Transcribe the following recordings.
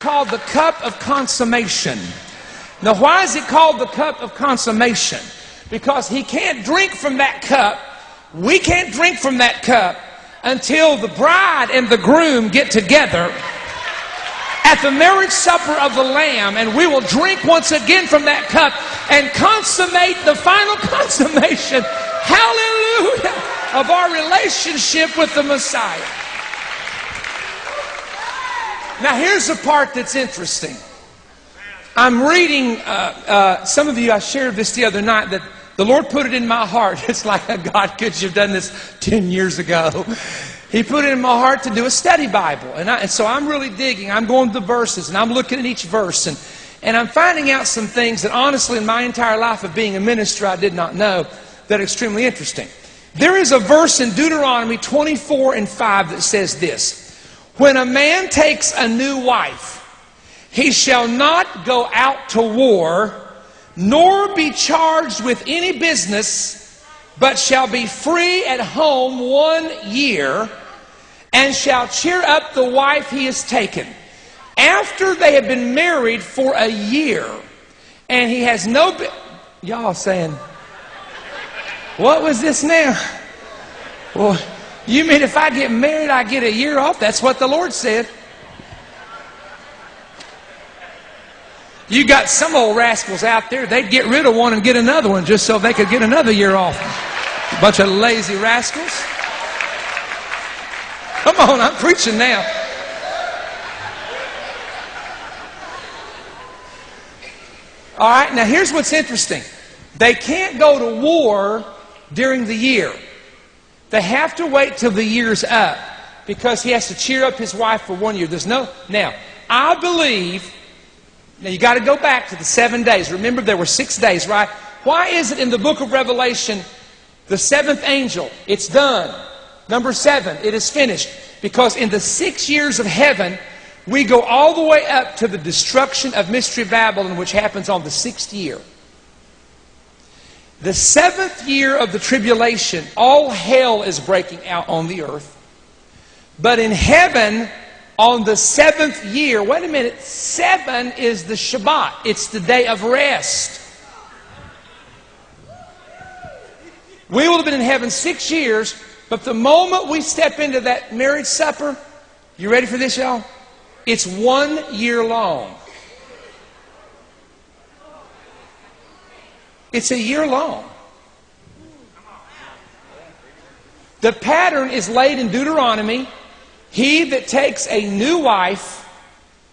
Called the cup of consummation. Now, why is it called the cup of consummation? Because he can't drink from that cup. We can't drink from that cup until the bride and the groom get together at the marriage supper of the Lamb, and we will drink once again from that cup and consummate the final consummation, hallelujah, of our relationship with the Messiah. Now, here's the part that's interesting. I'm reading, some of you, I shared this the other night, that the Lord put it in my heart. It's like, God, could you have done this 10 years ago? He put it in my heart to do a study Bible. And so I'm really digging. I'm going to the verses, and I'm looking at each verse. And I'm finding out some things that honestly in my entire life of being a minister I did not know that are extremely interesting. There is a verse in Deuteronomy 24:5 that says this: when a man takes a new wife, he shall not go out to war, nor be charged with any business, but shall be free at home 1 year, and shall cheer up the wife he has taken. After they have been married for a year, and he has no... Y'all saying, what was this now? Well, you mean if I get married, I get a year off? That's what the Lord said. You got some old rascals out there, they'd get rid of one and get another one just so they could get another year off. A bunch of lazy rascals. Come on, I'm preaching now. All right, now here's what's interesting. They can't go to war during the year. They have to wait till the year's up because he has to cheer up his wife for 1 year. Now, I believe, now you got to go back to the 7 days. Remember, there were 6 days, right? Why is it in the book of Revelation, the seventh angel, it's done. Number 7, it is finished. Because in the 6 years of heaven, we go all the way up to the destruction of Mystery Babylon, which happens on the 6th year. The 7th year of the tribulation, all hell is breaking out on the earth. But in heaven, on the 7th year, wait a minute, 7 is the Shabbat. It's the day of rest. We will have been in heaven 6 years, but the moment we step into that marriage supper, you ready for this, y'all? It's 1 year long. It's a year long. The pattern is laid in Deuteronomy. He that takes a new wife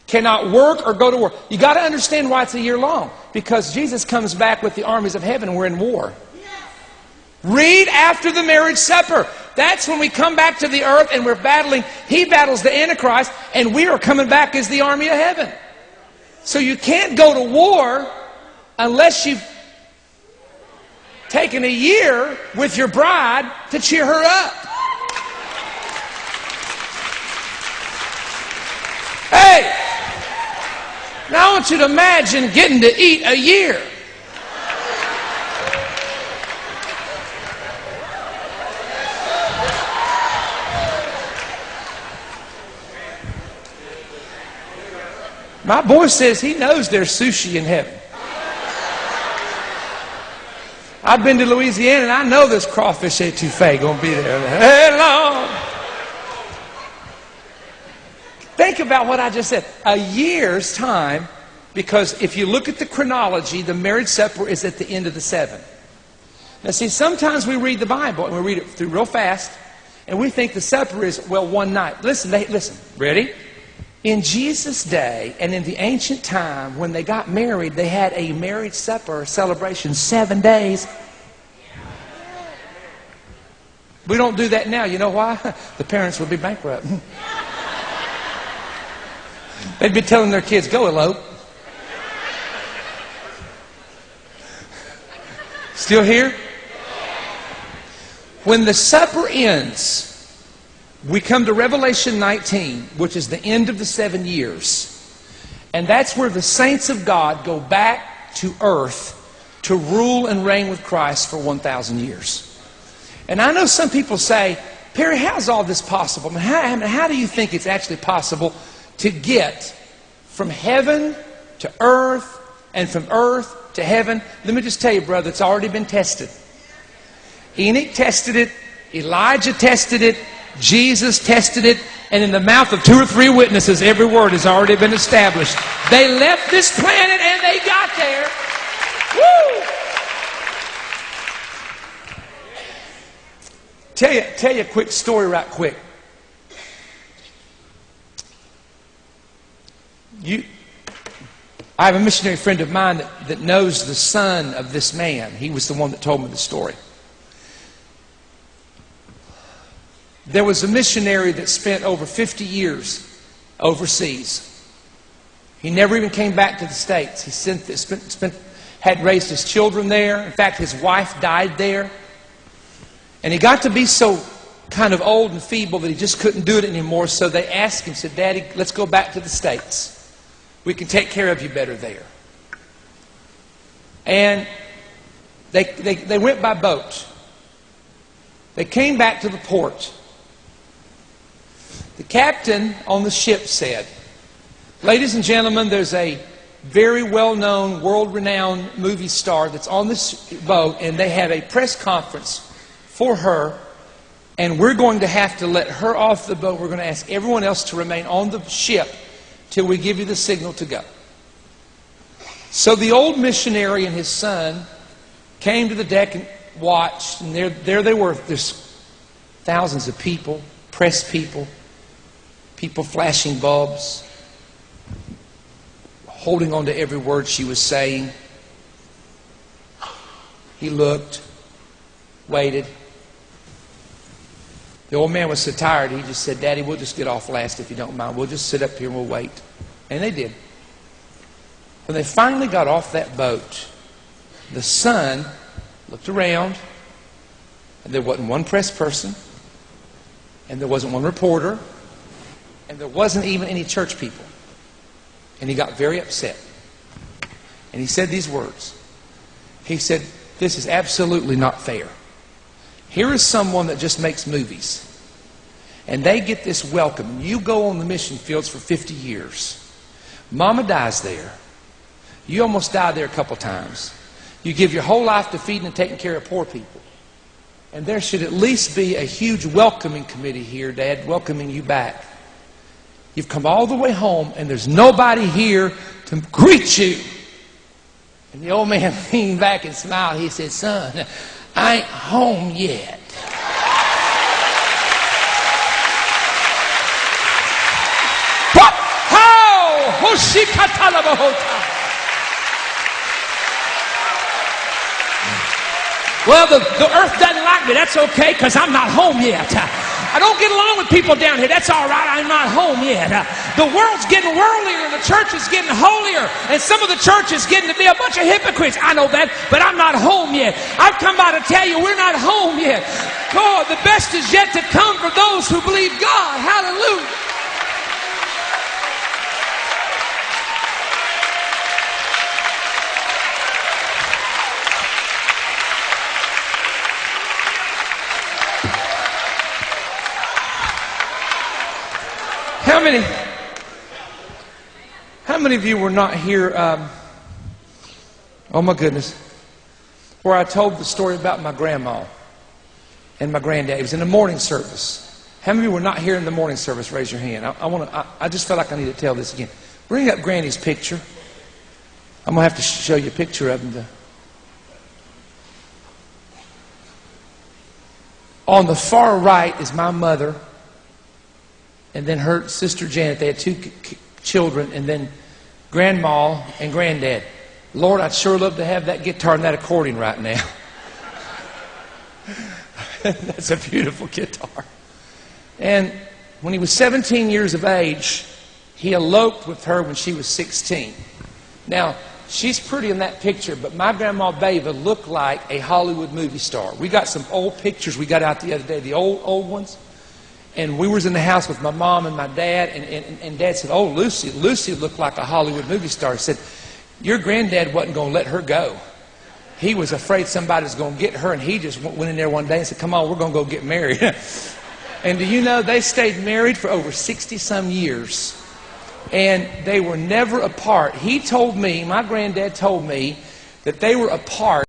cannot work or go to war. You got to understand why it's a year long. Because Jesus comes back with the armies of heaven and we're in war. Read after the marriage supper. That's when we come back to the earth and we're battling. He battles the Antichrist and we are coming back as the army of heaven. So you can't go to war unless you've taken a year with your bride to cheer her up. Hey! Now I want you to imagine getting to eat a year. My boy says he knows there's sushi in heaven. I've been to Louisiana and I know this crawfish etouffee going to be there. Hello. Think about what I just said. A year's time, because if you look at the chronology, the marriage supper is at the end of the 7. Now see, sometimes we read the Bible and we read it through real fast and we think the supper is, well, one night. Listen, ready? In Jesus' day and in the ancient time, when they got married, they had a marriage supper celebration 7 days. We don't do that now. You know why? The parents would be bankrupt. They'd be telling their kids, go elope. Still here? When the supper ends, we come to Revelation 19, which is the end of the 7 years. And that's where the saints of God go back to earth to rule and reign with Christ for 1,000 years. And I know some people say, Perry, how's all this possible? How do you think it's actually possible to get from heaven to earth and from earth to heaven. Let me just tell you, brother, it's already been tested. Enoch tested it. Elijah tested it. Jesus tested it. And in the mouth of 2 or 3 witnesses, every word has already been established. They left this planet and they got there. Woo! Tell you a quick story right quick. I have a missionary friend of mine that knows the son of this man. He was the one that told me the story. There was a missionary that spent over 50 years overseas. He never even came back to the States. He had raised his children there. In fact, his wife died there. And he got to be so kind of old and feeble that he just couldn't do it anymore. So they asked him, said, "Daddy, let's go back to the States. We can take care of you better there." And they went by boat. They came back to the port. The captain on the ship said, "Ladies and gentlemen, there's a very well-known, world-renowned movie star that's on this boat, and they have a press conference for her, and we're going to have to let her off the boat. We're going to ask everyone else to remain on the ship till we give you the signal to go." So the old missionary and his son came to the deck and watched, and there they were. There's thousands of people, press people flashing bulbs, holding on to every word she was saying. He looked, waited. The old man was so tired, he just said, "Daddy, we'll just get off last if you don't mind. We'll just sit up here and we'll wait." And they did. When they finally got off that boat, the son looked around, and there wasn't one press person, and there wasn't one reporter, and there wasn't even any church people. And he got very upset. And he said these words. He said, "This is absolutely not fair. Here is someone that just makes movies, and they get this welcome. You go on the mission fields for 50 years. Mama dies there. You almost died there a couple times. You give your whole life to feeding and taking care of poor people. And there should at least be a huge welcoming committee here, Dad, welcoming you back. You've come all the way home, and there's nobody here to greet you." And the old man leaned back and smiled. He said, "Son, I ain't home yet." What? How? Well, the earth doesn't like me. That's okay, because I'm not home yet. I don't get along with people down here. That's all right. I'm not home yet. The world's getting worldlier, and the church is getting holier, and some of the church is getting to be a bunch of hypocrites. I know that, but I'm not home yet. I've come by to tell you we're not home yet. God, the best is yet to come for those who believe God. Hallelujah. How many of you were not here, oh my goodness, where I told the story about my grandma and my granddad? It was in the morning service. How many of you were not here in the morning service? Raise your hand. I just felt like I need to tell this again. Bring up Granny's picture. I'm going to have to show you a picture of him. On the far right is my mother, and then her sister Janet. They had 2 children, and then Grandma and Granddad. Lord, I'd sure love to have that guitar and that accordion right now. That's a beautiful guitar. And when he was 17 years of age, he eloped with her when she was 16. Now, she's pretty in that picture, but my Grandma Beva looked like a Hollywood movie star. We got some old pictures we got out the other day, the old ones. And we was in the house with my mom and my dad, and Dad said, "Oh, Lucy looked like a Hollywood movie star." He said, "Your granddad wasn't going to let her go. He was afraid somebody was going to get her, and he just went in there one day and said, 'Come on, we're going to go get married.'" And do you know, they stayed married for over 60-some years. and they were never apart. He told me, my granddad told me, that they were apart